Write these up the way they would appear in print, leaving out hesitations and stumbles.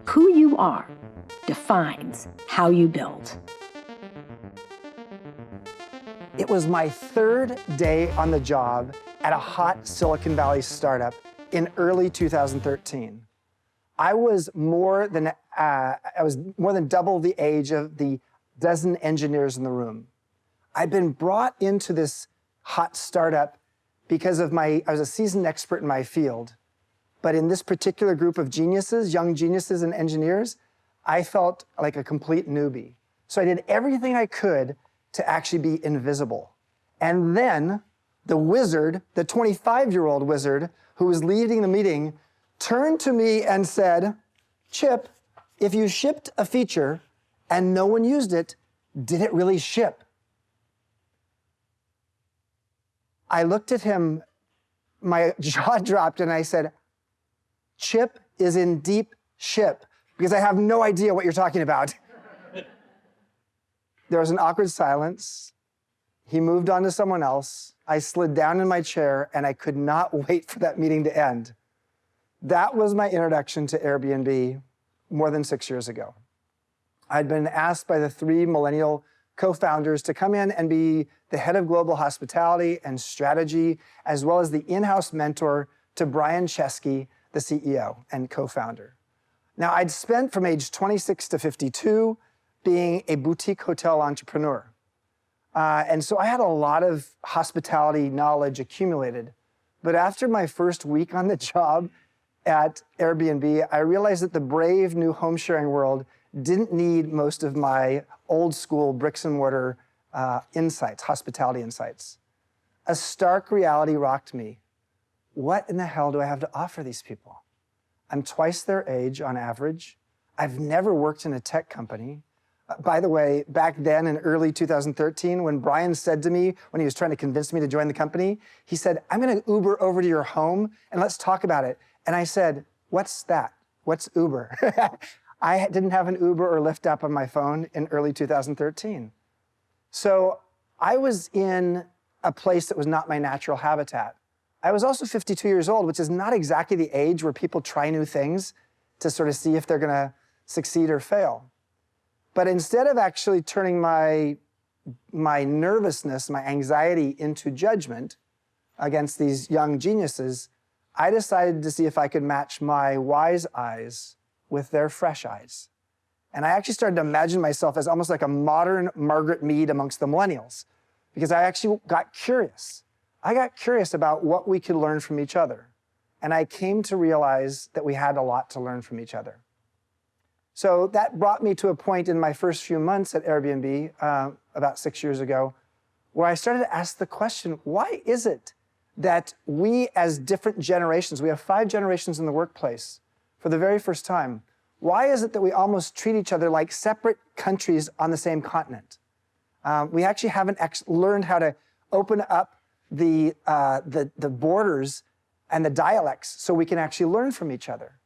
Who you are defines how you build. It was my third day on the job at a hot Silicon Valley startup in early 2013. I was more than double the age of the dozen engineers in the room. I'd been brought into this hot startup because I was a seasoned expert in my field. But in this particular group of geniuses, young geniuses and engineers, I felt like a complete newbie. So I did everything I could to actually be invisible. And then the wizard, the 25-year-old wizard who was leading the meeting, turned to me and said, "Chip, if you shipped a feature and no one used it, did it really ship?" I looked at him, my jaw dropped, and I said, "Chip is in deep ship, because I have no idea what you're talking about." There was an awkward silence. He moved on to someone else. I slid down in my chair, and I could not wait for that meeting to end. That was my introduction to Airbnb more than 6 years ago. I'd been asked by the 3 millennial co-founders to come in and be the head of global hospitality and strategy, as well as the in-house mentor to Brian Chesky, the CEO and co-founder. Now, I'd spent from age 26 to 52 being a boutique hotel entrepreneur. And so I had a lot of hospitality knowledge accumulated. But after my first week on the job at Airbnb, I realized that the brave new home sharing world didn't need most of my old school bricks and mortar insights, hospitality insights. A stark reality rocked me. What in the hell do I have to offer these people? I'm twice their age on average. I've never worked in a tech company. By the way, back then in early 2013, when Brian said to me, when he was trying to convince me to join the company, he said, "I'm going to Uber over to your home and let's talk about it." And I said, "What's that? What's Uber?" I didn't have an Uber or Lyft app on my phone in early 2013. So I was in a place that was not my natural habitat. I was also 52 years old, which is not exactly the age where people try new things to sort of see if they're going to succeed or fail. But instead of actually turning my nervousness, my anxiety into judgment against these young geniuses, I decided to see if I could match my wise eyes with their fresh eyes. And I actually started to imagine myself as almost like a modern Margaret Mead amongst the millennials, because I actually got curious. I got curious about what we could learn from each other. And I came to realize that we had a lot to learn from each other. So that brought me to a point in my first few months at Airbnb, about 6 years ago, where I started to ask the question, why is it that we as different generations, we have 5 generations in the workplace for the very first time, why is it that we almost treat each other like separate countries on the same continent? We actually haven't learned how to open up the borders and the dialects so we can actually learn from each other.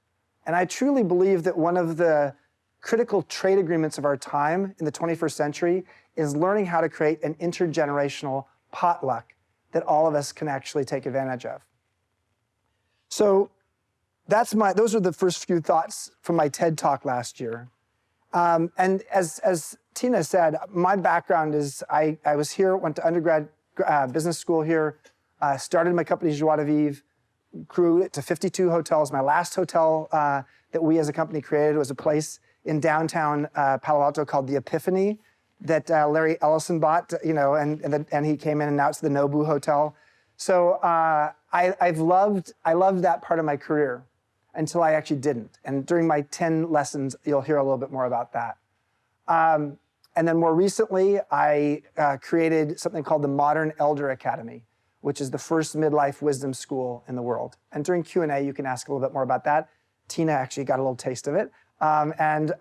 And I truly believe that one of the critical trade agreements of our time in the 21st century is learning how to create an intergenerational potluck that all of us can actually take advantage of. So those are the first few thoughts from my TED Talk last year. And as Tina said, my background is I was here, went to undergrad business school here, started my company Joie de Vivre, grew it to 52 hotels. My last hotel that we as a company created was a place in downtown Palo Alto called the Epiphany that Larry Ellison bought, and he came in and now it's the Nobu Hotel. So I loved that part of my career until I actually didn't. And during my 10 lessons, you'll hear a little bit more about that. And then more recently, I created something called the Modern Elder Academy, which is the first midlife wisdom school in the world. And during Q&A, you can ask a little bit more about that. Tina actually got a little taste of it. And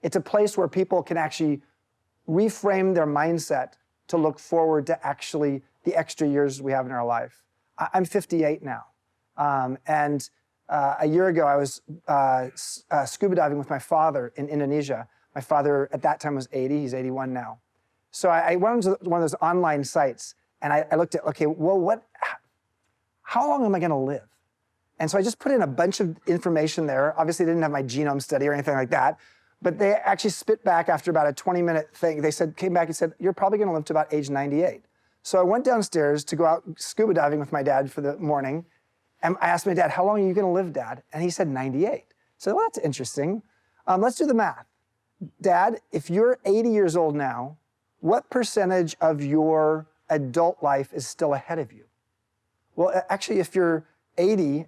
it's a place where people can actually reframe their mindset to look forward to actually the extra years we have in our life. I'm 58 now. And a year ago, I was scuba diving with my father in Indonesia. My father at that time was 80, he's 81 now. So I went to one of those online sites and I looked at, okay, well, how long am I gonna live? And so I just put in a bunch of information there. Obviously, they didn't have my genome study or anything like that, but they actually spit back after about a 20-minute thing. They came back and said, you're probably gonna live to about age 98. So I went downstairs to go out scuba diving with my dad for the morning. And I asked my dad, how long are you gonna live, Dad? And he said 98. So well, that's interesting. Let's do the math. Dad, if you're 80 years old now, what percentage of your adult life is still ahead of you? Well, actually, if you're 80,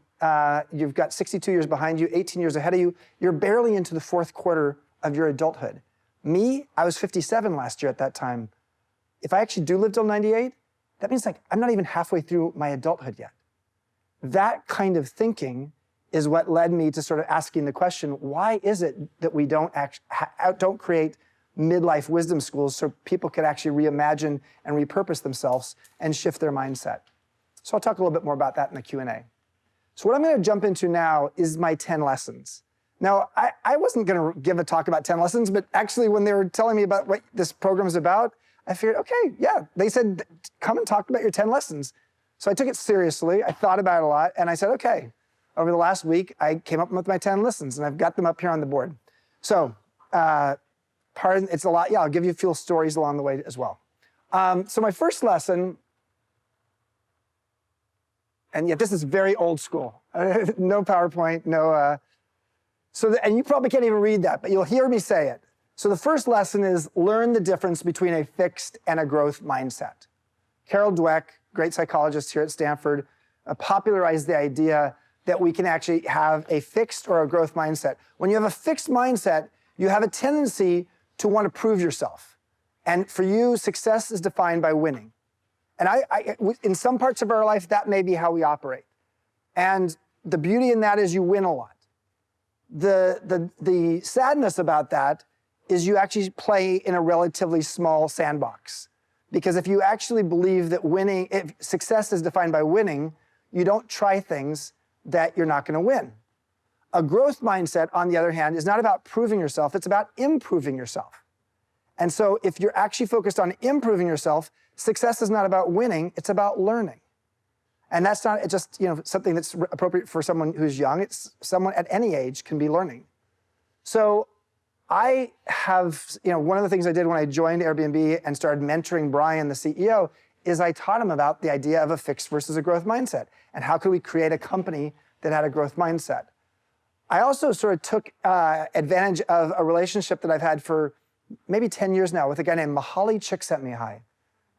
you've got 62 years behind you, 18 years ahead of you, you're barely into the fourth quarter of your adulthood. Me, I was 57 last year at that time. If I actually do live till 98, that means like I'm not even halfway through my adulthood yet. That kind of thinking is what led me to sort of asking the question, why is it that we don't create midlife wisdom schools so people could actually reimagine and repurpose themselves and shift their mindset? So I'll talk a little bit more about that in the Q&A. So what I'm gonna jump into now is my 10 lessons. Now, I wasn't gonna give a talk about 10 lessons, but actually when they were telling me about what this program is about, I figured, okay, yeah, they said, come and talk about your 10 lessons. So I took it seriously, I thought about it a lot, and I said, okay. Over the last week, I came up with my 10 lessons, and I've got them up here on the board. So, it's a lot, yeah, I'll give you a few stories along the way as well. So my first lesson, and yet this is very old school. No PowerPoint, no, and you probably can't even read that, but you'll hear me say it. So the first lesson is learn the difference between a fixed and a growth mindset. Carol Dweck, great psychologist here at Stanford, popularized the idea that we can actually have a fixed or a growth mindset. When you have a fixed mindset, you have a tendency to want to prove yourself. And for you, success is defined by winning. And in some parts of our life, that may be how we operate. And the beauty in that is you win a lot. The sadness about that is you actually play in a relatively small sandbox. Because if you actually believe that if success is defined by winning, you don't try things that you're not gonna win. A growth mindset, on the other hand, is not about proving yourself, it's about improving yourself. And so if you're actually focused on improving yourself, success is not about winning, it's about learning. And that's not just something that's appropriate for someone who's young, it's someone at any age can be learning. So I have, one of the things I did when I joined Airbnb and started mentoring Brian, the CEO, is I taught him about the idea of a fixed versus a growth mindset and how could we create a company that had a growth mindset. I also sort of took advantage of a relationship that I've had for maybe 10 years now with a guy named Mihaly Csikszentmihalyi.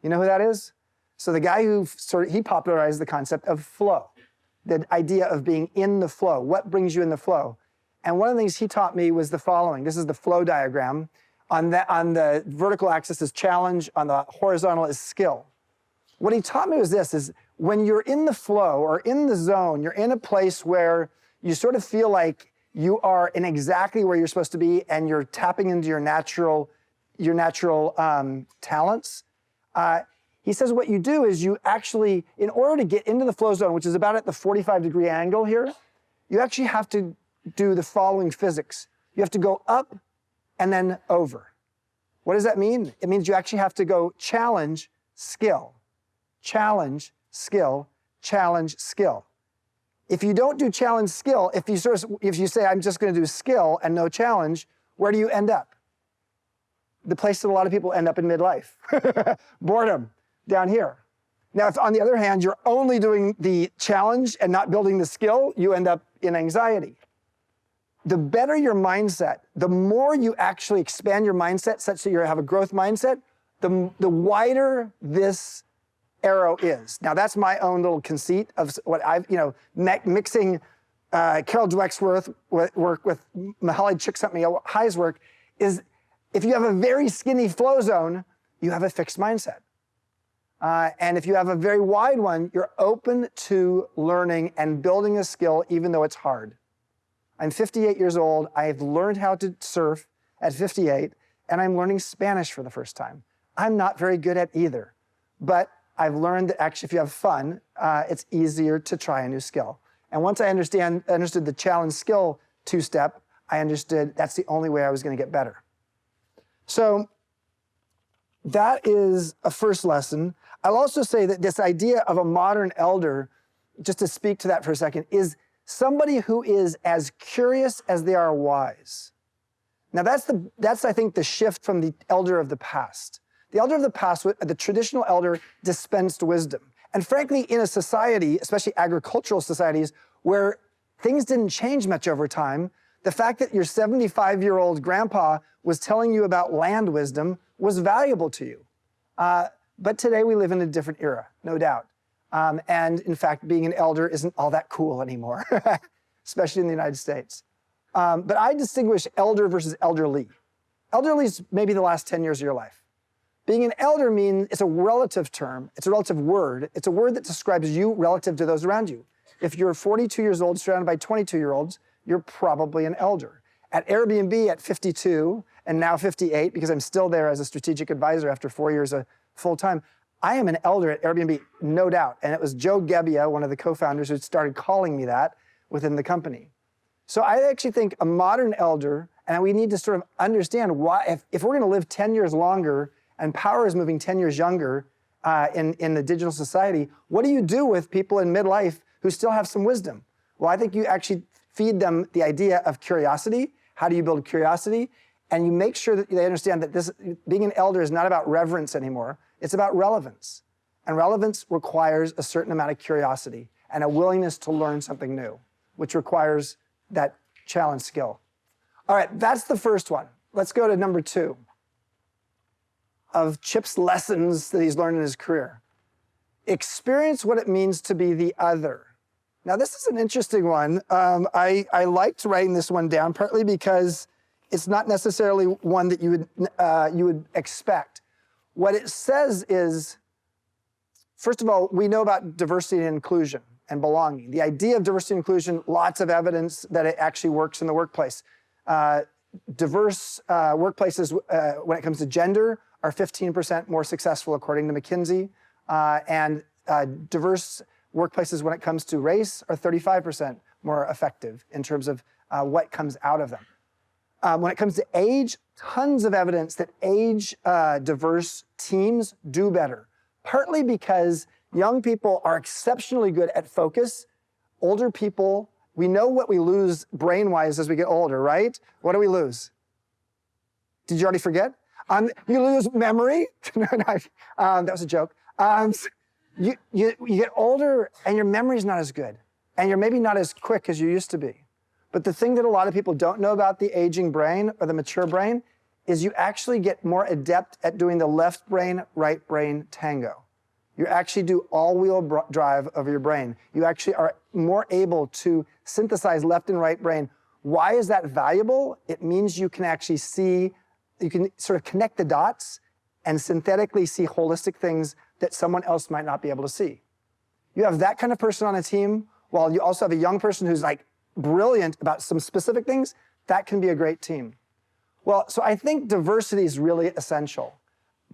You know who that is? So the guy who he popularized the concept of flow, the idea of being in the flow. What brings you in the flow? And one of the things he taught me was the following. This is the flow diagram. On the vertical axis is challenge, on the horizontal is skill. What he taught me was this, is when you're in the flow or in the zone, you're in a place where you sort of feel like you are in exactly where you're supposed to be and you're tapping into your natural talents. He says what you do is you actually, in order to get into the flow zone, which is about at the 45-degree angle here, you actually have to do the following physics. You have to go up and then over. What does that mean? It means you actually have to go challenge, skill. Challenge, skill, challenge, skill. If you don't do challenge, skill, if you say, I'm just gonna do skill and no challenge, where do you end up? The place that a lot of people end up in midlife. Boredom, down here. Now, if on the other hand, you're only doing the challenge and not building the skill, you end up in anxiety. The better your mindset, the more you actually expand your mindset such that you have a growth mindset, the wider this arrow is. Now, that's my own little conceit of what I've, mixing Carol Dweck's work with Mihaly Csikszentmihalyi's work is if you have a very skinny flow zone, you have a fixed mindset. And if you have a very wide one, you're open to learning and building a skill even though it's hard. I'm 58 years old. I've learned how to surf at 58, and I'm learning Spanish for the first time. I'm not very good at either, but I've learned that actually if you have fun, it's easier to try a new skill. And once I understood the challenge skill two-step, I understood that's the only way I was gonna get better. So that is a first lesson. I'll also say that this idea of a modern elder, just to speak to that for a second, is somebody who is as curious as they are wise. Now that's I think the shift from the elder of the past. The elder of the past, the traditional elder, dispensed wisdom. And frankly, in a society, especially agricultural societies, where things didn't change much over time, the fact that your 75-year-old grandpa was telling you about land wisdom was valuable to you. But today we live in a different era, no doubt. And in fact, being an elder isn't all that cool anymore, especially in the United States. But I distinguish elder versus elderly. Elderly is maybe the last 10 years of your life. Being an elder means it's a relative term. It's a relative word. It's a word that describes you relative to those around you. If you're 42 years old surrounded by 22-year-olds, you're probably an elder. At Airbnb at 52 and now 58, because I'm still there as a strategic advisor after 4 years of full-time, I am an elder at Airbnb, no doubt. And it was Joe Gebbia, one of the co-founders, who started calling me that within the company. So I actually think a modern elder, and we need to sort of understand why, if we're going to live 10 years longer and power is moving 10 years younger in the digital society, what do you do with people in midlife who still have some wisdom? Well, I think you actually feed them the idea of curiosity. How do you build curiosity? And you make sure that they understand that this being an elder is not about reverence anymore. It's about relevance. And relevance requires a certain amount of curiosity and a willingness to learn something new, which requires that challenge skill. All right, that's the first one. Let's go to number 2 of Chip's lessons that he's learned in his career. Experience what it means to be the other. Now, this is an interesting one. I liked writing this one down, partly because it's not necessarily one that you would expect. What it says is, first of all, we know about diversity and inclusion and belonging. The idea of diversity and inclusion, lots of evidence that it actually works in the workplace. Diverse workplaces, when it comes to gender, are 15% more successful, according to McKinsey. And diverse workplaces, when it comes to race, are 35% more effective in terms of what comes out of them. When it comes to age, tons of evidence that age-diverse teams do better, partly because young people are exceptionally good at focus. Older people, we know what we lose brain-wise as we get older, right? What do we lose? Did you already forget? You lose memory. That was a joke. You get older and your memory's not as good. And you're maybe not as quick as you used to be. But the thing that a lot of people don't know about the aging brain or the mature brain is you actually get more adept at doing the left brain, right brain tango. You actually do all-wheel drive of your brain. You actually are more able to synthesize left and right brain. Why is that valuable? It means you can actually see, you can sort of connect the dots and synthetically see holistic things that someone else might not be able to see. You have that kind of person on a team, while you also have a young person who's like brilliant about some specific things, that can be a great team. Well, so I think diversity is really essential.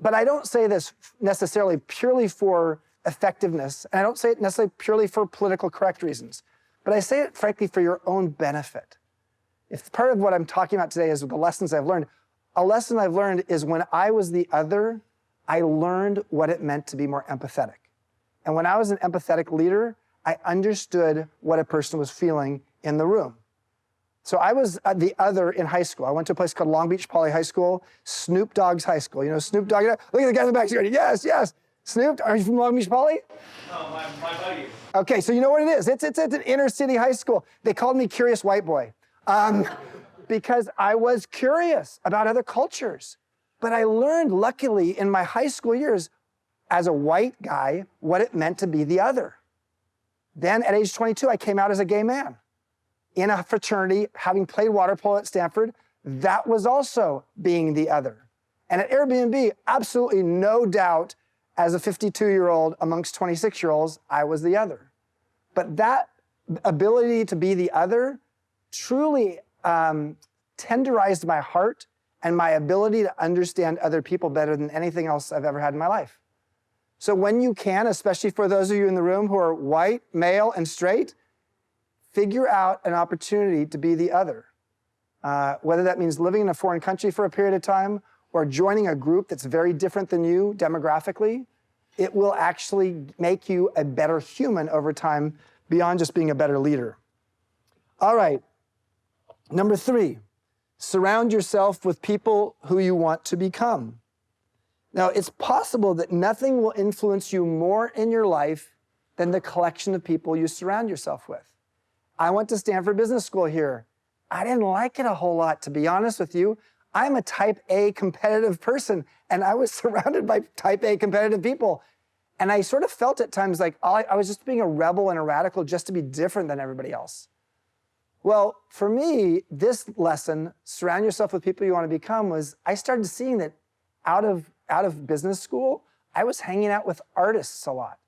But I don't say this necessarily purely for effectiveness, and I don't say it necessarily purely for political correct reasons, but I say it frankly for your own benefit. If part of what I'm talking about today is the lessons I've learned, a lesson I've learned is when I was the other, I learned what it meant to be more empathetic. And when I was an empathetic leader, I understood what a person was feeling in the room. So I was the other in high school. I went to a place called Long Beach Poly High School, Snoop Dogg's high school. You know Snoop Dogg? Look at the guy in the back. Yes, yes. Snoop, are you from Long Beach Poly? No, my buddy. Okay, so you know what it is. It's an inner city high school. They called me Curious White Boy because I was curious about other cultures. But I learned, luckily, in my high school years, as a white guy, what it meant to be the other. Then at age 22, I came out as a gay man. In a fraternity, having played water polo at Stanford, that was also being the other. And at Airbnb, absolutely no doubt, as a 52-year-old amongst 26-year-olds, I was the other. But that ability to be the other truly tenderized my heart and my ability to understand other people better than anything else I've ever had in my life. So when you can, especially for those of you in the room who are white, male, and straight, figure out an opportunity to be the other. Whether that means living in a foreign country for a period of time or joining a group that's very different than you demographically, it will actually make you a better human over time beyond just being a better leader. All right. Number 3, surround yourself with people who you want to become. Now, it's possible that nothing will influence you more in your life than the collection of people you surround yourself with. I went to Stanford Business School here. I didn't like it a whole lot, to be honest with you. I'm a type A competitive person, and I was surrounded by type A competitive people. And I sort of felt at times like I was just being a rebel and a radical just to be different than everybody else. Well, for me, this lesson, surround yourself with people you want to become, was I started seeing that out of business school, I was hanging out with artists a lot.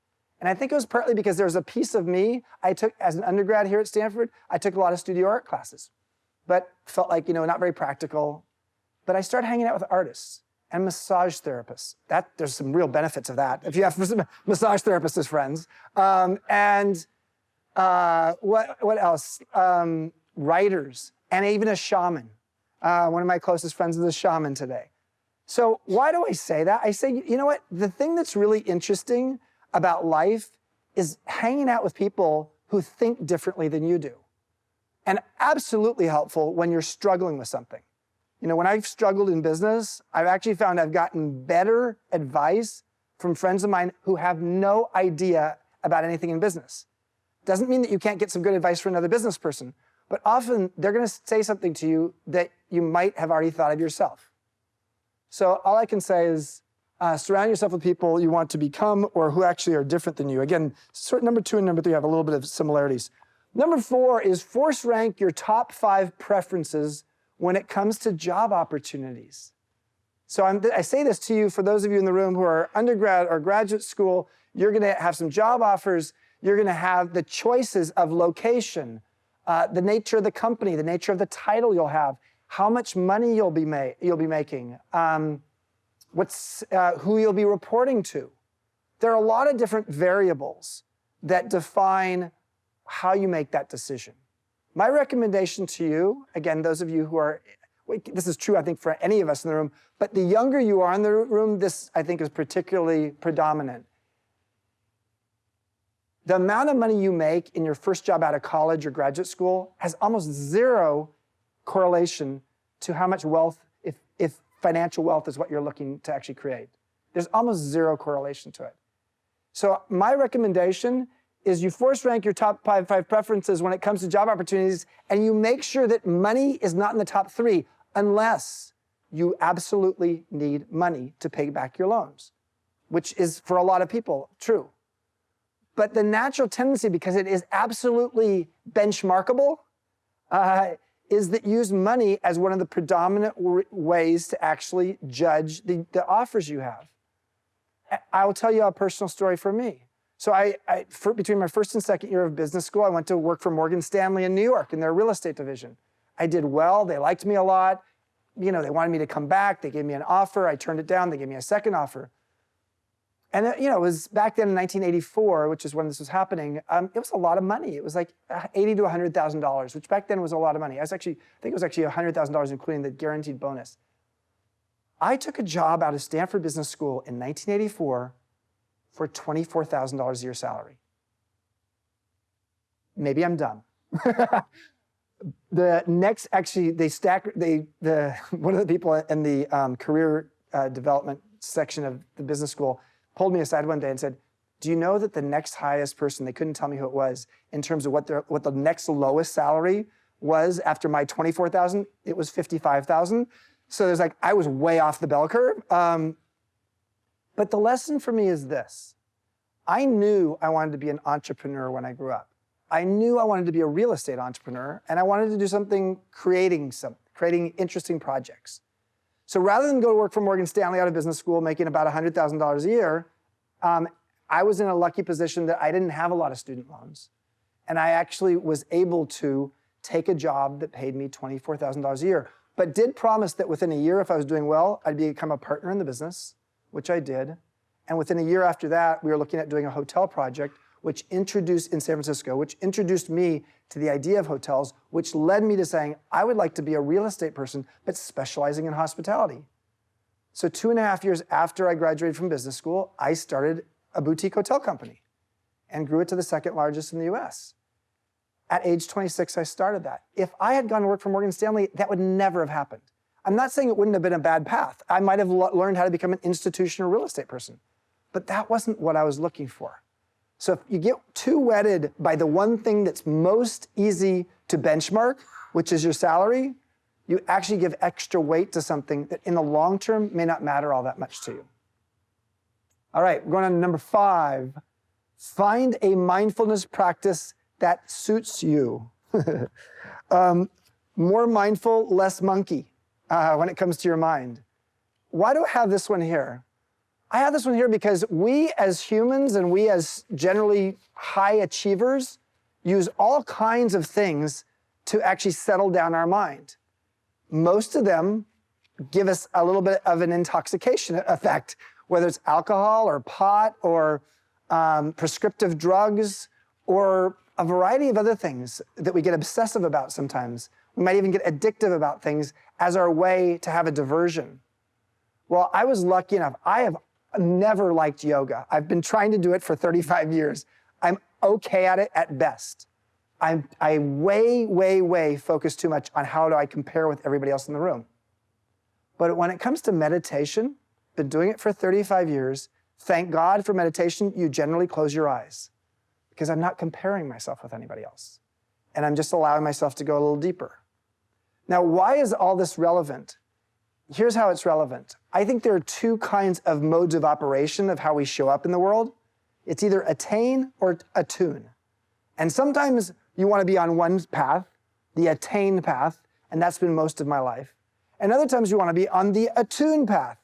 And I think it was partly because there was a piece of me I took as an undergrad here at Stanford. I took a lot of studio art classes, but felt like, not very practical. But I started hanging out with artists and massage therapists. There's some real benefits of that if you have massage therapists as friends. What else? Writers and even a shaman. One of my closest friends is a shaman today. So why do I say that? I say, you know what? The thing that's really interesting about life is hanging out with people who think differently than you do. And absolutely helpful when you're struggling with something. When I've struggled in business, I've actually found I've gotten better advice from friends of mine who have no idea about anything in business. Doesn't mean that you can't get some good advice from another business person, but often they're going to say something to you that you might have already thought of yourself. So all I can say is surround yourself with people you want to become or who actually are different than you. Again, number 2 and number 3 have a little bit of similarities. Number 4 is force rank your top 5 preferences when it comes to job opportunities. So I say this to you for those of you in the room who are undergrad or graduate school. You're going to have some job offers. You're going to have the choices of location, the nature of the company, the nature of the title you'll have, how much money you'll be making, who you'll be reporting to. There are a lot of different variables that define how you make that decision. My recommendation to you, again, those of you who are, this is true, I think, for any of us in the room, but the younger you are in the room, this, I think, is particularly predominant. The amount of money you make in your first job out of college or graduate school has almost zero correlation to how much wealth, if financial wealth is what you're looking to actually create. There's almost zero correlation to it. So my recommendation is you force rank your top 5 preferences when it comes to job opportunities, and you make sure that money is not in the top 3 unless you absolutely need money to pay back your loans, which is for a lot of people true. But the natural tendency, because it is absolutely benchmarkable, is that use money as one of the predominant ways to actually judge the offers you have. I will tell you a personal story for me. So between my first and second year of business school, I went to work for Morgan Stanley in New York in their real estate division. I did well. They liked me a lot. They wanted me to come back. They gave me an offer. I turned it down. They gave me a second offer. And it was back then in 1984, which is when this was happening. It was a lot of money. It was like $80,000 to $100,000, which back then was a lot of money. I think it was actually $100,000, including the guaranteed bonus. I took a job out of Stanford Business School in 1984 for $24,000 a year salary. Maybe I'm dumb. The next, actually, one of the people in the career development section of the business school pulled me aside one day and said, do you know that the next highest person, they couldn't tell me who it was, in terms of what the next lowest salary was after my $24,000, it was $55,000. So there's I was way off the bell curve. But the lesson for me is this. I knew I wanted to be an entrepreneur when I grew up. I knew I wanted to be a real estate entrepreneur, and I wanted to do something creating interesting projects. So rather than go to work for Morgan Stanley out of business school, making about $100,000 a year, I was in a lucky position that I didn't have a lot of student loans. And I actually was able to take a job that paid me $24,000 a year, but did promise that within a year, if I was doing well, I'd become a partner in the business, which I did. And within a year after that, we were looking at doing a hotel project, which introduced in San Francisco, which introduced me to the idea of hotels, which led me to saying, I would like to be a real estate person, but specializing in hospitality. So 2.5 years after I graduated from business school, I started a boutique hotel company and grew it to the second largest in the US. At age 26, I started that. If I had gone to work for Morgan Stanley, that would never have happened. I'm not saying it wouldn't have been a bad path. I might have learned how to become an institutional real estate person, but that wasn't what I was looking for. So if you get too wedded by the one thing that's most easy to benchmark, which is your salary, you actually give extra weight to something that in the long term may not matter all that much to you. All right, we're going on to number 5. Find a mindfulness practice that suits you. More mindful, less monkey when it comes to your mind. Why do I have this one here? I have this one here because we as humans and we as generally high achievers use all kinds of things to actually settle down our mind. Most of them give us a little bit of an intoxication effect, whether it's alcohol or pot or prescriptive drugs or a variety of other things that we get obsessive about sometimes. We might even get addictive about things as our way to have a diversion. Well, I was lucky enough. I have never liked yoga. I've been trying to do it for 35 years. I'm okay at it at best. I way focus too much on how do I compare with everybody else in the room. But when it comes to meditation, been doing it for 35 years. Thank God for meditation, you generally close your eyes because I'm not comparing myself with anybody else. And I'm just allowing myself to go a little deeper. Now, why is all this relevant? Here's how it's relevant. I think there are 2 kinds of modes of operation of how we show up in the world. It's either attain or attune. And sometimes you want to be on one path, the attain path, and that's been most of my life. And other times you want to be on the attune path.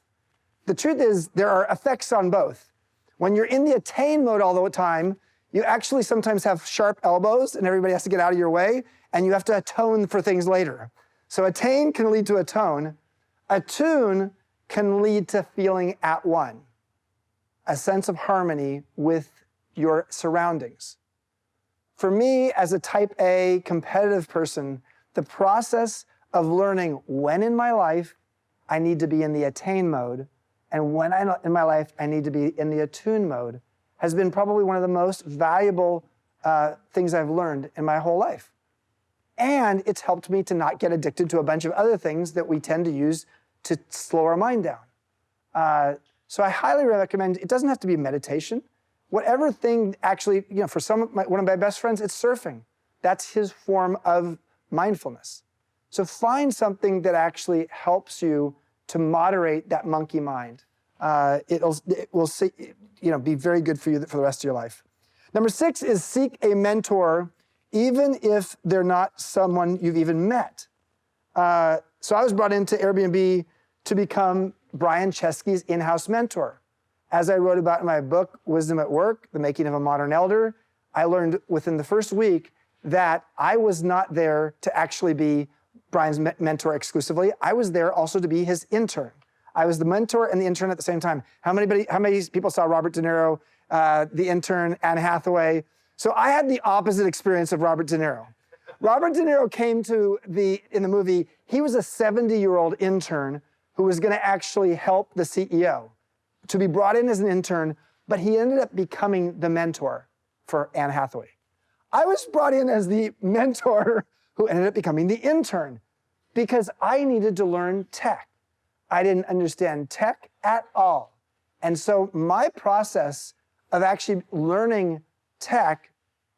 The truth is there are effects on both. When you're in the attain mode all the time, you actually sometimes have sharp elbows and everybody has to get out of your way and you have to atone for things later. So attain can lead to atone. Attune can lead to feeling at one, a sense of harmony with your surroundings. For me, as a type A competitive person, the process of learning when in my life I need to be in the attain mode and when in my life I need to be in the attune mode has been probably one of the most valuable things I've learned in my whole life. And it's helped me to not get addicted to a bunch of other things that we tend to use to slow our mind down. So I highly recommend, it doesn't have to be meditation. Whatever thing actually, for one of my best friends, it's surfing. That's his form of mindfulness. So find something that actually helps you to moderate that monkey mind. It will be very good for you for the rest of your life. Number 6 is seek a mentor, even if they're not someone you've even met. So I was brought into Airbnb to become Brian Chesky's in-house mentor. As I wrote about in my book, Wisdom at Work, The Making of a Modern Elder, I learned within the first week that I was not there to actually be Brian's mentor exclusively. I was there also to be his intern. I was the mentor and the intern at the same time. How many people saw Robert De Niro, the intern, Anne Hathaway? So I had the opposite experience of Robert De Niro. Robert De Niro came in the movie, he was a 70-year-old intern who was gonna actually help the CEO to be brought in as an intern, but he ended up becoming the mentor for Anne Hathaway. I was brought in as the mentor who ended up becoming the intern because I needed to learn tech. I didn't understand tech at all. And so my process of actually learning tech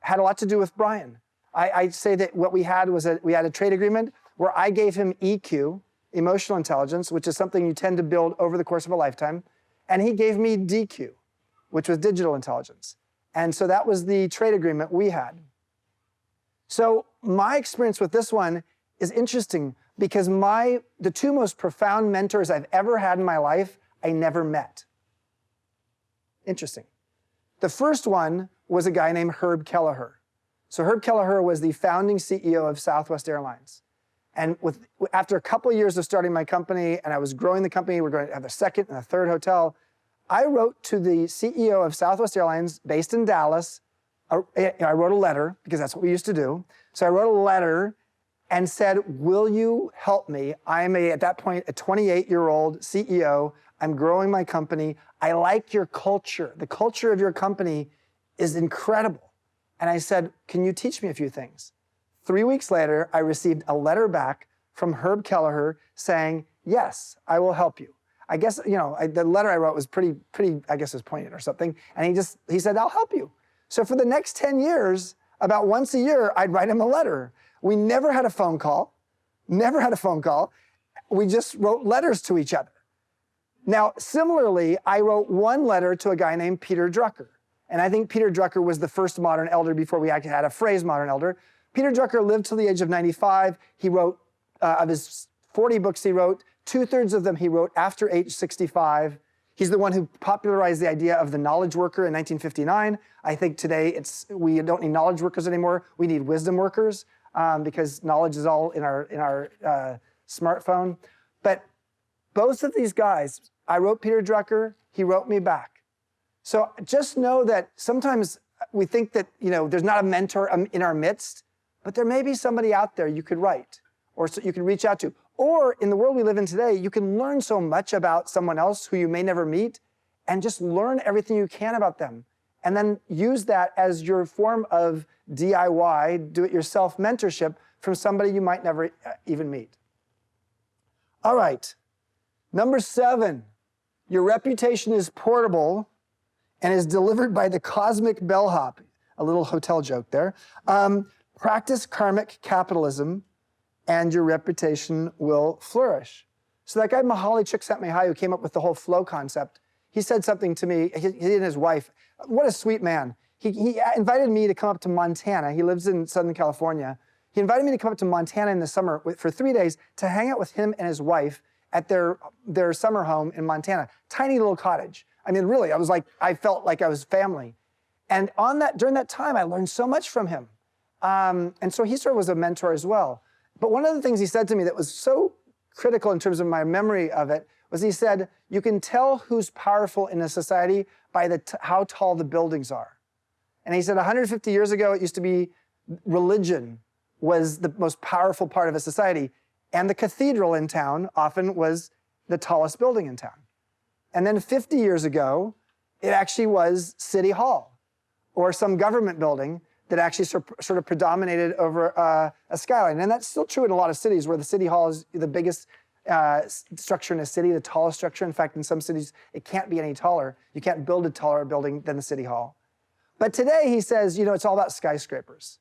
had a lot to do with Brian. I say that what we had was we had a trade agreement where I gave him EQ, emotional intelligence, which is something you tend to build over the course of a lifetime. And he gave me DQ, which was digital intelligence. And so that was the trade agreement we had. So my experience with this one is interesting because the 2 most profound mentors I've ever had in my life, I never met. Interesting. The first one was a guy named Herb Kelleher. So Herb Kelleher was the founding CEO of Southwest Airlines. And after a couple of years of starting my company and I was growing the company, we're going to have a second and a third hotel, I wrote to the CEO of Southwest Airlines based in Dallas. I wrote a letter because that's what we used to do. So I wrote a letter and said, will you help me? I'm at that point, a 28-year-old CEO. I'm growing my company. I like your culture. The culture of your company is incredible. And I said, can you teach me a few things? 3 weeks later, I received a letter back from Herb Kelleher saying, yes, I will help you. I guess, the letter I wrote was pretty, I guess it was poignant or something. And he said, I'll help you. So for the next 10 years, about once a year, I'd write him a letter. We never had a phone call. We just wrote letters to each other. Now, similarly, I wrote one letter to a guy named Peter Drucker. And I think Peter Drucker was the first modern elder before we actually had a phrase modern elder. Peter Drucker lived till the age of 95. He wrote, of his 40 books he wrote, 2/3 of them he wrote after age 65. He's the one who popularized the idea of the knowledge worker in 1959. I think today we don't need knowledge workers anymore. We need wisdom workers because knowledge is all in our smartphone. But both of these guys, I wrote Peter Drucker, he wrote me back. So just know that sometimes we think that there's not a mentor in our midst, but there may be somebody out there you could write or so you could reach out to. Or in the world we live in today, you can learn so much about someone else who you may never meet and just learn everything you can about them. And then use that as your form of DIY, do-it-yourself mentorship from somebody you might never even meet. All right, number 7, your reputation is portable and is delivered by the cosmic bellhop. A little hotel joke there. Practice karmic capitalism and your reputation will flourish. So that guy Mihaly Csikszentmihalyi, who came up with the whole flow concept, he said something to me, he and his wife. What a sweet man. He invited me to come up to Montana. He lives in Southern California. He invited me to come up to Montana in the summer for 3 days to hang out with him and his wife at their summer home in Montana. Tiny little cottage. I mean, really, I felt like I was family. And during that time, I learned so much from him. And so he sort of was a mentor as well. But one of the things he said to me that was so critical in terms of my memory of it was he said, you can tell who's powerful in a society by how tall the buildings are. And he said 150 years ago, it used to be religion was the most powerful part of a society. And the cathedral in town often was the tallest building in town. And then 50 years ago, it actually was City Hall or some government building that actually sort of predominated over a skyline. And that's still true in a lot of cities where the City Hall is the biggest structure in a city, the tallest structure. In fact, in some cities, it can't be any taller. You can't build a taller building than the City Hall. But today, he says, it's all about skyscrapers.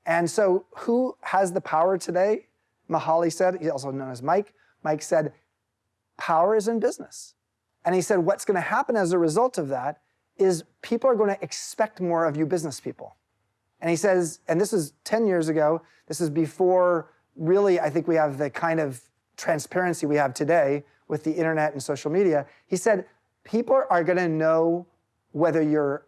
And so who has the power today? Mihaly said, he's also known as Mike. Mike said, power is in business. And he said, what's going to happen as a result of that is people are going to expect more of you business people. And he says, and this is 10 years ago, this is before really I think we have the kind of transparency we have today with the internet and social media. He said, people are going to know whether you're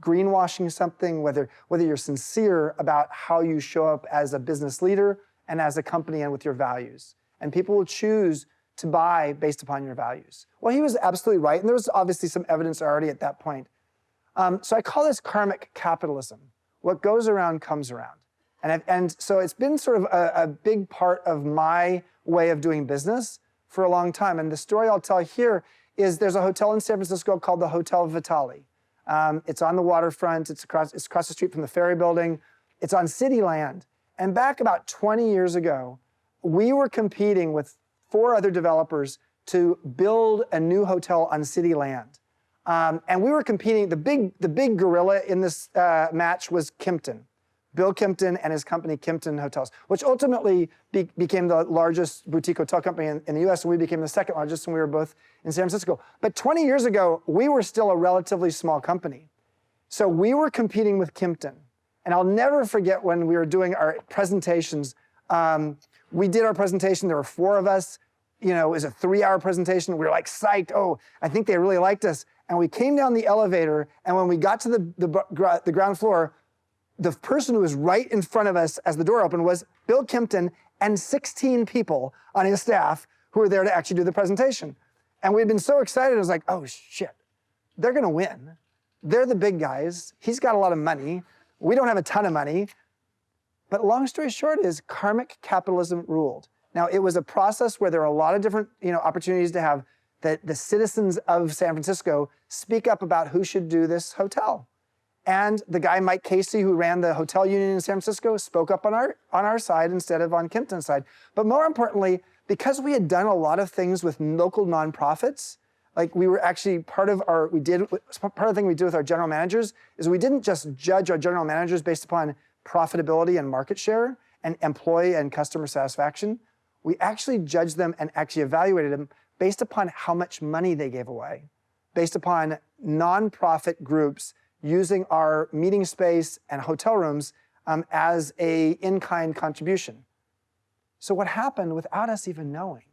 greenwashing something, whether you're sincere about how you show up as a business leader and as a company and with your values. And people will choose to buy based upon your values. Well, he was absolutely right. And there was obviously some evidence already at that point. So I call this karmic capitalism. What goes around comes around. And so it's been sort of a big part of my way of doing business for a long time. And the story I'll tell here is there's a hotel in San Francisco called the Hotel Vitale. It's on the waterfront. It's across the street from the ferry building. It's on city land. And back about 20 years ago, we were competing with 4 other developers to build a new hotel on city land. And we were competing, the big gorilla in this match was Kimpton. Bill Kimpton and his company, Kimpton Hotels, which ultimately became the largest boutique hotel company in the US, and we became the second largest, and we were both in San Francisco. But 20 years ago, we were still a relatively small company. So we were competing with Kimpton. And I'll never forget when we were doing our presentations. We did our presentation, there were 4 of us. It was a 3-hour presentation. We were like psyched. Oh, I think they really liked us. And we came down the elevator, and when we got to the ground floor, the person who was right in front of us as the door opened was Bill Kimpton and 16 people on his staff who were there to actually do the presentation. And we'd been so excited, I was like, oh shit, they're gonna win. They're the big guys. He's got a lot of money. We don't have a ton of money. But long story short is karmic capitalism ruled. Now, it was a process where there were a lot of different opportunities to have the citizens of San Francisco speak up about who should do this hotel. And the guy, Mike Casey, who ran the hotel union in San Francisco, spoke up on our side instead of on Kimpton's side. But more importantly, because we had done a lot of things with local nonprofits, like we were actually part of the thing we did with our general managers is we didn't just judge our general managers based upon profitability and market share and employee and customer satisfaction. We actually judged them and actually evaluated them based upon how much money they gave away, based upon nonprofit groups using our meeting space and hotel rooms as a in-kind contribution. So what happened without us even knowing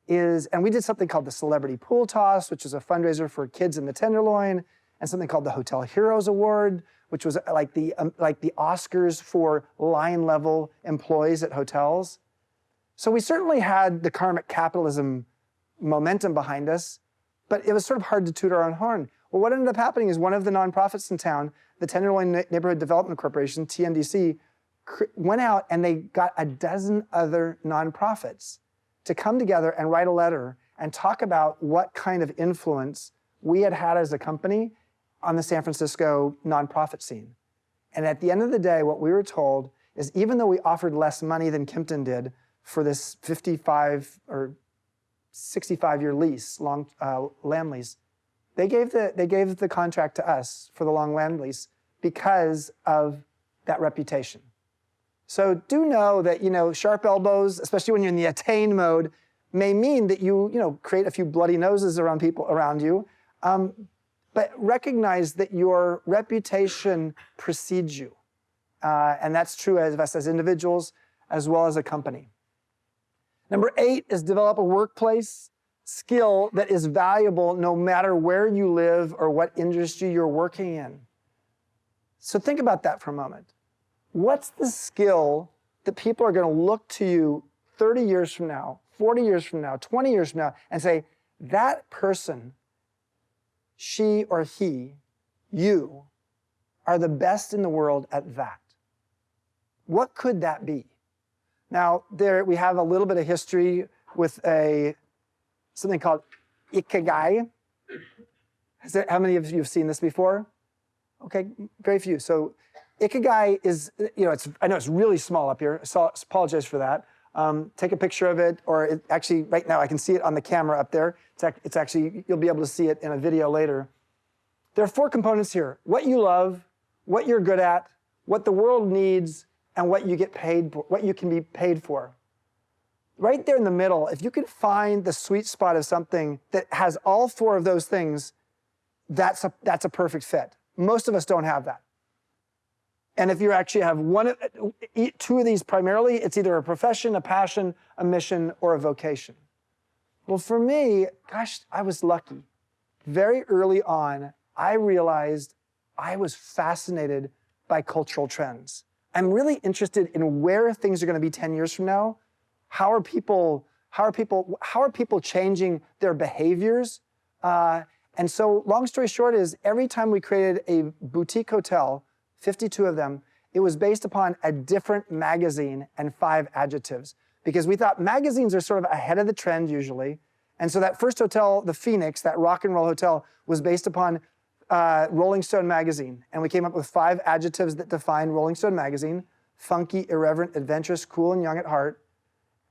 is, and we did something called the Celebrity Pool Toss, which was a fundraiser for kids in the Tenderloin, and something called the Hotel Heroes Award, which was like the Oscars for line-level employees at hotels. So we certainly had the karmic capitalism momentum behind us, but it was sort of hard to toot our own horn. Well, what ended up happening is one of the nonprofits in town, the Tenderloin Neighborhood Development Corporation, TNDC, went out and they got a dozen other nonprofits to come together and write a letter and talk about what kind of influence we had had as a company on the San Francisco nonprofit scene. And at the end of the day, what we were told is even though we offered less money than Kimpton did for this 55 or 65-year lease, long land lease, they gave the contract to us for the long land lease because of that reputation. So do know that, sharp elbows, especially when you're in the attain mode, may mean that you create a few bloody noses around people around you. But recognize that your reputation precedes you. And that's true of us as individuals as well as a company. Number 8 is develop a workplace skill that is valuable no matter where you live or what industry you're working in. So think about that for a moment. What's the skill that people are going to look to you 30 years from now, 40 years from now, 20 years from now, and say, that person, she or he, you, are the best in the world at that? What could that be? Now, there we have a little bit of history with something called ikigai. How many of you have seen this before? Okay, very few. So ikigai is, I know it's really small up here, so apologize for that. Take a picture of it, or actually, right now I can see it on the camera up there. It's actually, you'll be able to see it in a video later. There are 4 components here: what you love, what you're good at, what the world needs, and what you get paid for, what you can be paid for. Right there in the middle, if you can find the sweet spot of something that has all 4 of those things, that's a perfect fit. Most of us don't have that. And if you actually have 2 of these primarily, it's either a profession, a passion, a mission, or a vocation. Well, for me, gosh, I was lucky. Very early on, I realized I was fascinated by cultural trends. I'm really interested in where things are going to be 10 years from now. How are people changing their behaviors? And so, long story short is, every time we created a boutique hotel, 52 of them, it was based upon a different magazine and 5 adjectives. Because we thought magazines are sort of ahead of the trend usually. And so that first hotel, the Phoenix, that rock and roll hotel, was based upon Rolling Stone magazine. And we came up with 5 adjectives that define Rolling Stone magazine: funky, irreverent, adventurous, cool, and young at heart.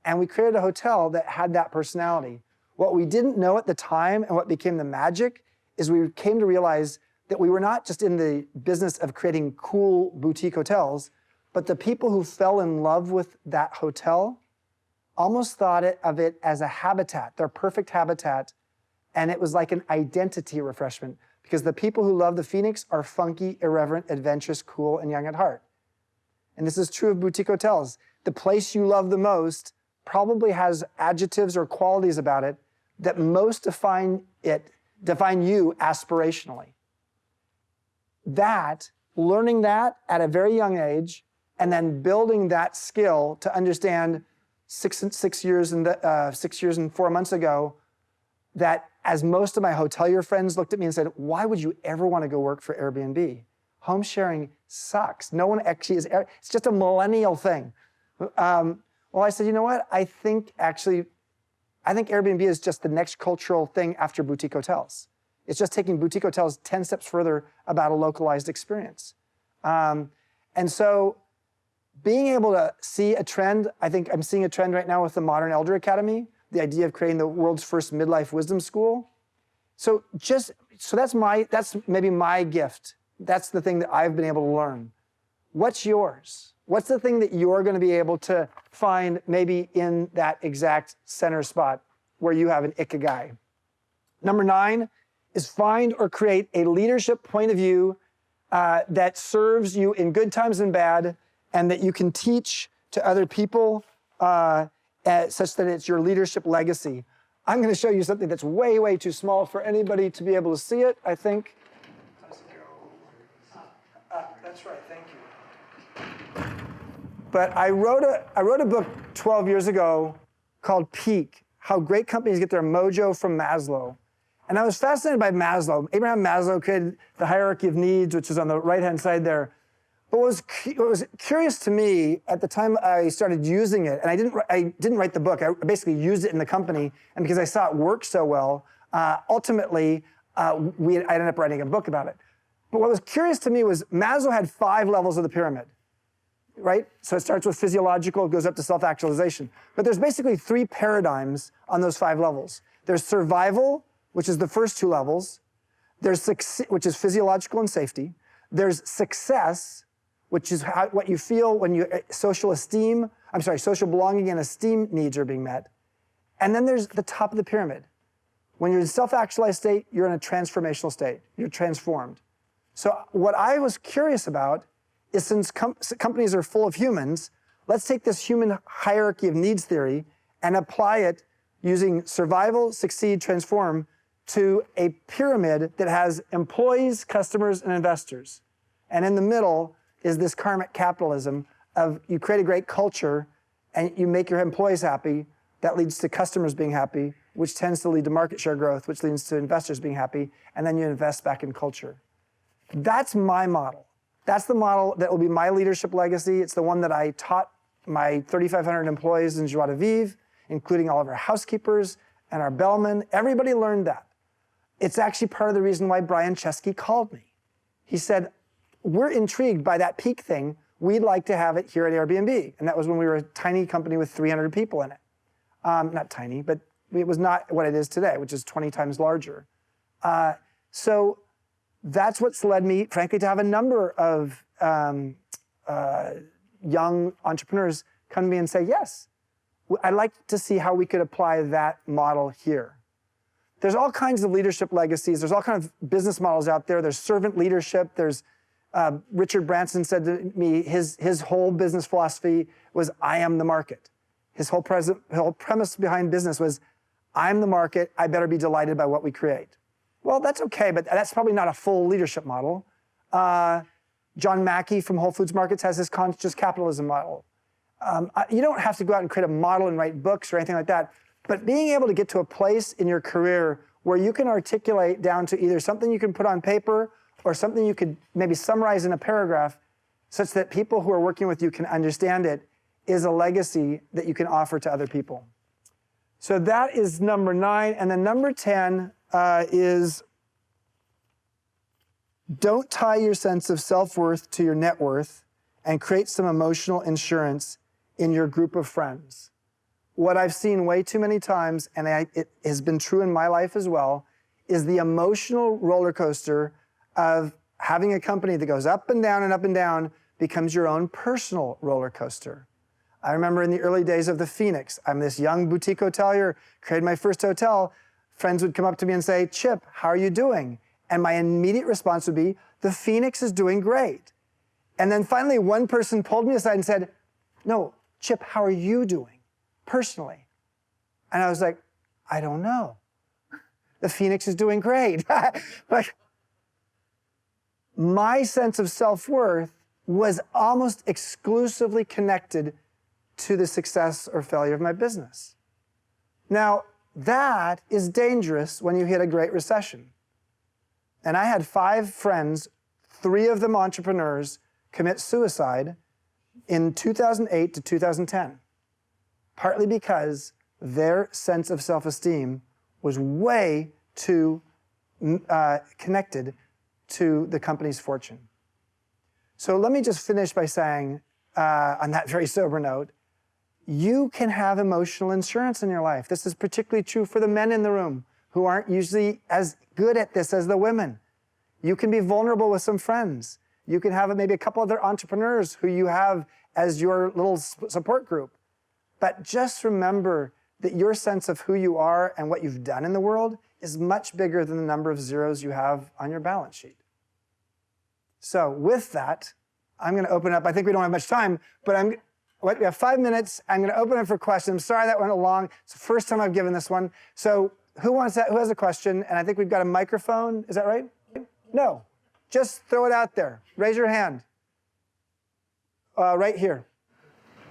And we created a hotel that had that personality. What we didn't know at the time, and what became the magic, is we came to realize that we were not just in the business of creating cool boutique hotels, but the people who fell in love with that hotel almost thought of it as a habitat, their perfect habitat, and it was like an identity refreshment, because the people who love the Phoenix are funky, irreverent, adventurous, cool, and young at heart. And this is true of boutique hotels. The place you love the most probably has adjectives or qualities about it that most define you aspirationally. Learning that at a very young age, and then building that skill to understand 6 years and 4 months ago, that as most of my hotelier friends looked at me and said, why would you ever want to go work for Airbnb? Home sharing sucks. No one actually is, it's just a millennial thing. Well, I said, you know what? I think Airbnb is just the next cultural thing after boutique hotels. It's just taking boutique hotels 10 steps further about a localized experience. And so being able to see a trend, I think I'm seeing a trend right now with the Modern Elder Academy, the idea of creating the world's first midlife wisdom school. So that's maybe my gift. That's the thing that I've been able to learn. What's yours? What's the thing that you're going to be able to find maybe in that exact center spot where you have an ikigai? Number 9 is find or create a leadership point of view that serves you in good times and bad, and that you can teach to other people such that it's your leadership legacy. I'm going to show you something that's way, way too small for anybody to be able to see it, I think. How's it go? That's right, thank you. But I wrote a book 12 years ago called Peak, How Great Companies Get Their Mojo from Maslow. And I was fascinated by Maslow. Abraham Maslow created the hierarchy of needs, which is on the right-hand side there. But what was curious to me at the time I started using it, and I didn't write the book. I basically used it in the company, and because I saw it work so well, ultimately I ended up writing a book about it. But what was curious to me was Maslow had 5 levels of the pyramid, right? So it starts with physiological, it goes up to self-actualization. But there's basically 3 paradigms on those 5 levels. There's survival, which is the first 2 levels. There's which is physiological and safety. There's success, which is what you feel when social belonging and esteem needs are being met. And then there's the top of the pyramid. When you're in self-actualized state, you're in a transformational state. You're transformed. So what I was curious about is, since companies are full of humans, let's take this human hierarchy of needs theory and apply it using survival, succeed, transform to a pyramid that has employees, customers, and investors. And in the middle is this karmic capitalism of you create a great culture and you make your employees happy. That leads to customers being happy, which tends to lead to market share growth, which leads to investors being happy, and then you invest back in culture. That's my model. That's the model that will be my leadership legacy. It's the one that I taught my 3,500 employees in Joie de Vivre, including all of our housekeepers and our bellmen. Everybody learned that. It's actually part of the reason why Brian Chesky called me. He said, we're intrigued by that Peak thing. We'd like to have it here at Airbnb. And that was when we were a tiny company with 300 people in it. Not tiny, but it was not what it is today, which is 20 times larger. So that's what's led me, frankly, to have a number of young entrepreneurs come to me and say, yes, I'd like to see how we could apply that model here. There's all kinds of leadership legacies. There's all kinds of business models out there. There's servant leadership. There's Richard Branson said to me, his whole business philosophy was, I am the market. His whole premise behind business was, I'm the market. I better be delighted by what we create. Well, that's okay, but that's probably not a full leadership model. John Mackey from Whole Foods Markets has his conscious capitalism model. You don't have to go out and create a model and write books or anything like that, but being able to get to a place in your career where you can articulate down to either something you can put on paper or something you could maybe summarize in a paragraph such that people who are working with you can understand it is a legacy that you can offer to other people. So that is number 9. And then number 10 is don't tie your sense of self-worth to your net worth and create some emotional insurance in your group of friends. What I've seen way too many times, and it has been true in my life as well, is the emotional roller coaster of having a company that goes up and down becomes your own personal roller coaster. I remember in the early days of the Phoenix, I'm this young boutique hotelier, created my first hotel. Friends would come up to me and say, Chip, how are you doing? And my immediate response would be, the Phoenix is doing great. And then finally, one person pulled me aside and said, no, Chip, how are you doing personally? And I was like, I don't know. The Phoenix is doing great. Like, my sense of self-worth was almost exclusively connected to the success or failure of my business. Now, that is dangerous when you hit a great recession. And I had 5 friends, 3 of them entrepreneurs, commit suicide in 2008 to 2010, partly because their sense of self-esteem was way too connected to the company's fortune. So let me just finish by saying, on that very sober note, you can have emotional insurance in your life. This is particularly true for the men in the room who aren't usually as good at this as the women. You can be vulnerable with some friends. You can have maybe a couple other entrepreneurs who you have as your little support group. But just remember that your sense of who you are and what you've done in the world is much bigger than the number of zeros you have on your balance sheet. So with that, I'm going to open up. I think we don't have much time, but we have 5 minutes. I'm going to open it for questions. I'm sorry that went long. It's the first time I've given this one. So who wants that? Who has a question? And I think we've got a microphone. Is that right? No. Just throw it out there. Raise your hand. Right here.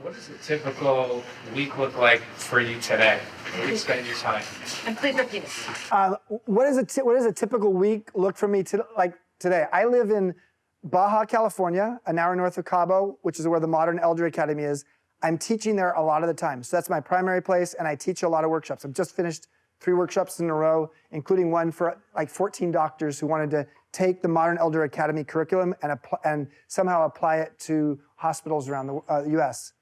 What does a typical week look like for you today? Where do you spend your time? And please repeat it. What does a typical week look for me like today? I live in Baja, California, an hour north of Cabo, which is where the Modern Elder Academy is. I'm teaching there a lot of the time. So that's my primary place, and I teach a lot of workshops. I've just finished 3 workshops in a row, including one for like 14 doctors who wanted to take the Modern Elder Academy curriculum and somehow apply it to hospitals around the US.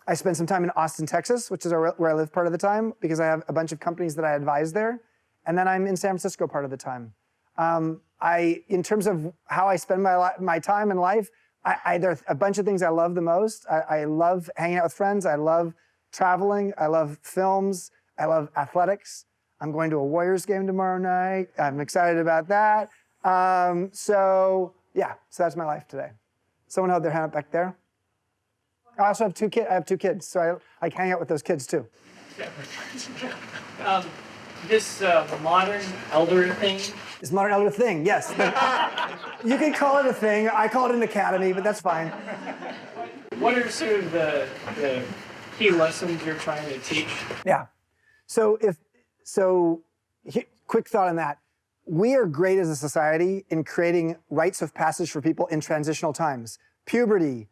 I spend some time in Austin, Texas, which is where I live part of the time, because I have a bunch of companies that I advise there. And then I'm in San Francisco part of the time. In terms of how I spend my time in life, there are a bunch of things I love the most. I love hanging out with friends. I love traveling. I love films. I love athletics. I'm going to a Warriors game tomorrow night. I'm excited about that. So that's my life today. Someone held their hand up back there. I also have 2 kids. I have 2 kids, so I hang out with those kids too. This modern elder thing. This modern elder thing, yes. You can call it a thing. I call it an academy, but that's fine. What are sort of the key lessons you're trying to teach? Yeah. Quick thought on that. We are great as a society in creating rites of passage for people in transitional times. Puberty,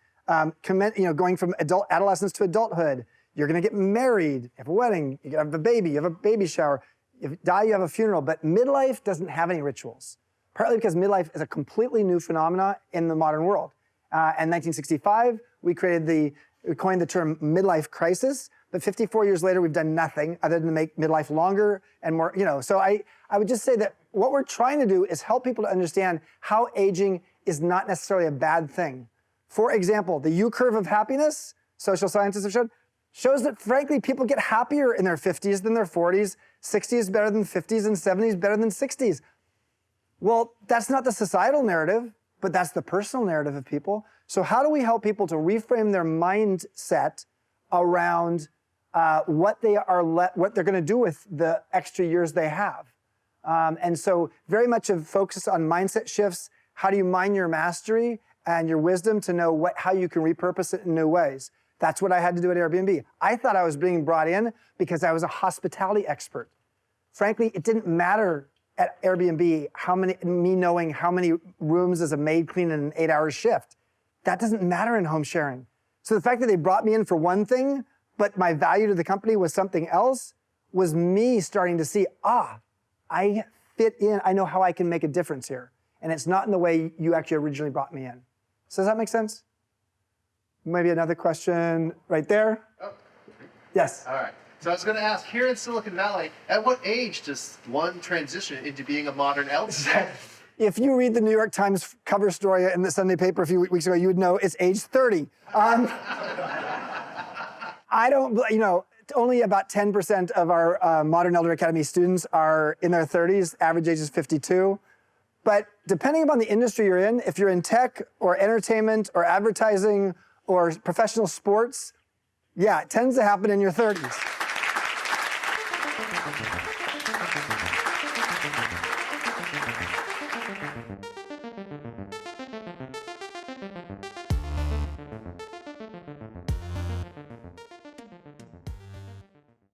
going from adolescence to adulthood. You're going to get married, you have a wedding, you have a baby, you have a baby shower. If you die, you have a funeral. But midlife doesn't have any rituals, partly because midlife is a completely new phenomenon in the modern world. In 1965, we coined the term midlife crisis. But 54 years later, we've done nothing other than make midlife longer and more, So I would just say that what we're trying to do is help people to understand how aging is not necessarily a bad thing. For example, the U-curve of happiness, social scientists have shows that, frankly, people get happier in their 50s than their 40s. 60s better than 50s, and 70s better than 60s. Well, that's not the societal narrative, but that's the personal narrative of people. So how do we help people to reframe their mindset around what they're going to do with the extra years they have? And so very much of focus on mindset shifts. How do you mine your mastery and your wisdom to know how you can repurpose it in new ways? That's what I had to do at Airbnb. I thought I was being brought in because I was a hospitality expert. Frankly, it didn't matter at Airbnb me knowing how many rooms as a maid clean in an 8-hour shift. That doesn't matter in home sharing. So the fact that they brought me in for one thing, but my value to the company was something else, was me starting to see, I fit in. I know how I can make a difference here. And it's not in the way you actually originally brought me in. So does that make sense? Maybe another question right there. Oh. Yes. All right. So I was going to ask, here in Silicon Valley, at what age does one transition into being a modern elder? If you read the New York Times cover story in the Sunday paper a few weeks ago, you would know it's age 30. I don't, only about 10% of our Modern Elder Academy students are in their 30s. Average age is 52. But depending upon the industry you're in, if you're in tech or entertainment or advertising or professional sports, yeah, it tends to happen in your 30s.